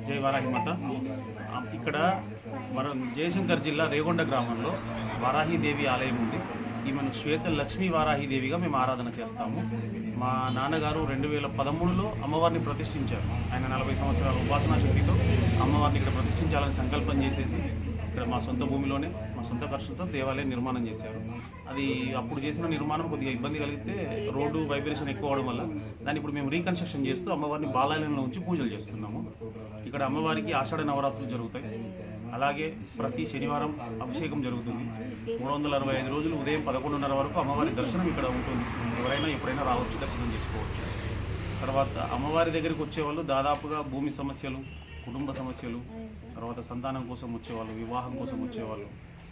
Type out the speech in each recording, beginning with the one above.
జై వారాహి మాత. ఇక్కడ మన జయశంకర్ జిల్లా రేగొండ గ్రామంలో వారాహీదేవి ఆలయం ఉంది. ఈమెను శ్వేత లక్ష్మీ వారాహీదేవిగా మేము ఆరాధన చేస్తాము. మా నాన్నగారు 2013లో అమ్మవారిని ప్రతిష్ఠించారు. ఆయన 40 సంవత్సరాల ఉపాసనా శక్తితో అమ్మవారిని ఇక్కడ ప్రతిష్ఠించాలని సంకల్పం చేసేసి ఇక్కడ మా సొంత భూమిలోనే మా సొంత ఖర్చులతో దేవాలయం నిర్మాణం చేశారు. అది అప్పుడు చేసిన నిర్మాణం కొద్దిగా ఇబ్బంది కలిగితే రోడ్డు వైబ్రేషన్ ఎక్కువ అవడం వల్ల దాన్ని ఇప్పుడు మేము రీకన్స్ట్రక్షన్ చేస్తూ అమ్మవారిని బాలాలయంలో ఉంచి పూజలు చేస్తున్నాము. ఇక్కడ అమ్మవారికి ఆషాఢ నవరాత్రులు జరుగుతాయి. అలాగే ప్రతి శనివారం అభిషేకం జరుగుతుంది. 365 రోజులు ఉదయం 11:30 వరకు అమ్మవారి దర్శనం ఇక్కడ ఉంటుంది. ఎవరైనా ఎప్పుడైనా రావచ్చు, దర్శనం చేసుకోవచ్చు. తర్వాత అమ్మవారి దగ్గరికి వచ్చేవాళ్ళు దాదాపుగా భూమి సమస్యలు, కుటుంబ సమస్యలు, తర్వాత సంతానం కోసం వచ్చేవాళ్ళు, వివాహం కోసం వచ్చేవాళ్ళు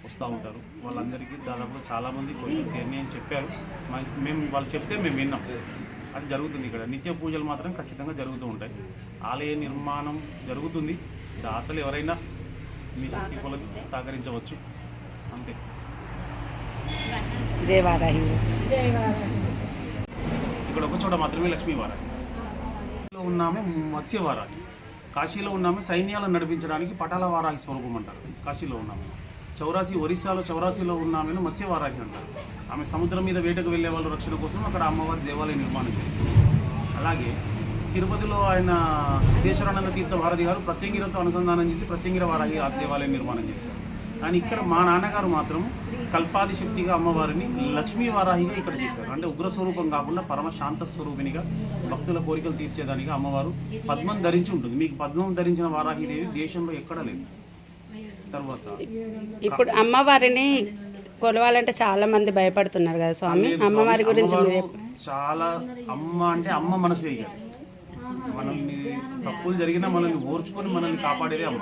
వస్తూ ఉంటారు. వాళ్ళందరికీ దాదాపుగా చాలామంది కొన్ని నిర్ణయం చెప్పారు. మేము వాళ్ళు చెప్తే మేము విన్నాం. అది జరుగుతుంది. ఇక్కడ నిత్య పూజలు మాత్రం ఖచ్చితంగా జరుగుతూ ఉంటాయి. ఆలయ నిర్మాణం జరుగుతుంది. దాతలు ఎవరైనా మీ శక్తి కొలది సహకరించవచ్చు. అంతే. జై వారాహి. ఇక్కడ ఒక చోట మాత్రమే లక్ష్మీ వారాహి ఉన్నామే, మత్స్య వారాహి. కాశీలో ఉన్నామే సైన్యాలను నడిపించడానికి పటాల వారాహి స్వరూపం అంటారు. కాశీలో ఉన్నామే. ఒరిస్సాలో చౌరాసీలో ఉన్నామని మత్స్య వారాహి అంటారు. ఆమె సముద్రం మీద వేటకు వెళ్ళే వాళ్ళ రక్షణ కోసం అక్కడ అమ్మవారి దేవాలయం నిర్మాణం చేసింది. అలాగే తిరుపతిలో ఆయన సిద్ధేశ్వరానంద తీర్థ భారతి గారు ప్రత్యంగిరతో అనుసంధానం చేసి ప్రత్యంగిర వారాహి దేవాలయం నిర్మాణం చేశారు. కానీ ఇక్కడ మా నాన్నగారు మాత్రం కల్పాది శక్తిగా అమ్మవారిని లక్ష్మీ వారాహిగా ఇక్కడ చేశారు. అంటే ఉగ్ర స్వరూపం కాకుండా పరమ శాంత స్వరూపినిగా భక్తుల కోరికలు తీర్చేదానికి అమ్మవారు పద్మం ధరించి ఉంటుంది. మీకు పద్మం ధరించిన వారాహిదేవి దేశంలో ఎక్కడా లేదు. తర్వాత ఇప్పుడు అమ్మవారిని కొలవాలంటే చాలా మంది భయపడుతున్నారు కదా స్వామి, అమ్మవారి గురించి చాలా అమ్మ అంటే అమ్మ మనసు వేయాలి. మనల్ని తప్పులు జరిగినా మనల్ని ఓర్చుకొని మనల్ని కాపాడేదే అమ్మ.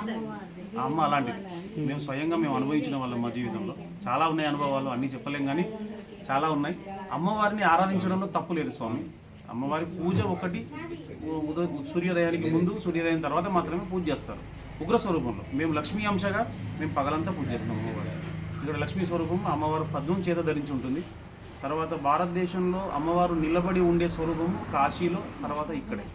ఆ అమ్మ అలాంటిది. మేము స్వయంగా అనుభవించిన వాళ్ళం మా జీవితంలో. చాలా ఉన్నాయి అనుభవాలు, అన్నీ చెప్పలేం కానీ చాలా ఉన్నాయి. అమ్మవారిని ఆరాధించడంలో తప్పు లేదు స్వామి. అమ్మవారి పూజ ఒకటి సూర్యోదయానికి ముందు, సూర్యోదయం తర్వాత మాత్రమే పూజ చేస్తారు ఉగ్ర స్వరూపంలో. మేము లక్ష్మీ అంశగా మేము పగలంతా పూజ చేస్తాం అమ్మవారి. ఇక్కడ లక్ష్మీ స్వరూపం అమ్మవారు పద్మం చేత ధరించి ఉంటుంది. తర్వాత భారతదేశంలో అమ్మవారు నిలబడి ఉండే స్వరూపం కాశీలో, తర్వాత ఇక్కడే.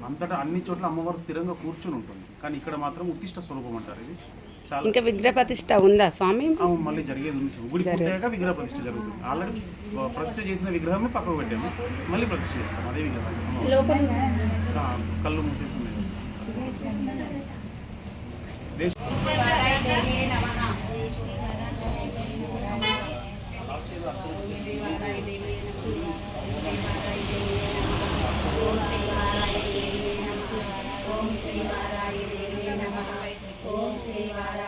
అంతటా అన్ని చోట్ల అమ్మవారు స్థిరంగా కూర్చొని ఉంటుంది. కానీ ఇక్కడ మాత్రం ఉత్తిష్ట స్వరూపం అంటారు. ఇది చాలా. ఇంకా విగ్రహ ప్రతిష్ట ఉందా స్వామి? మళ్ళీ జరిగేది ఉంది. గుడి పూర్తయ్యాక విగ్రహ ప్రతిష్ట జరుగుతుంది. ఆల్రెడీ ప్రతిష్ట చేసిన విగ్రహమే పక్కకు పెట్టాము, మళ్ళీ ప్రతిష్ట చేస్తాం. అదే విగ్రహం కళ్ళు మూసేసి ఉన్నాయి. ఓం శ్రీ వారాహి దేవి నమః. ఓం శ్రీ వారాహి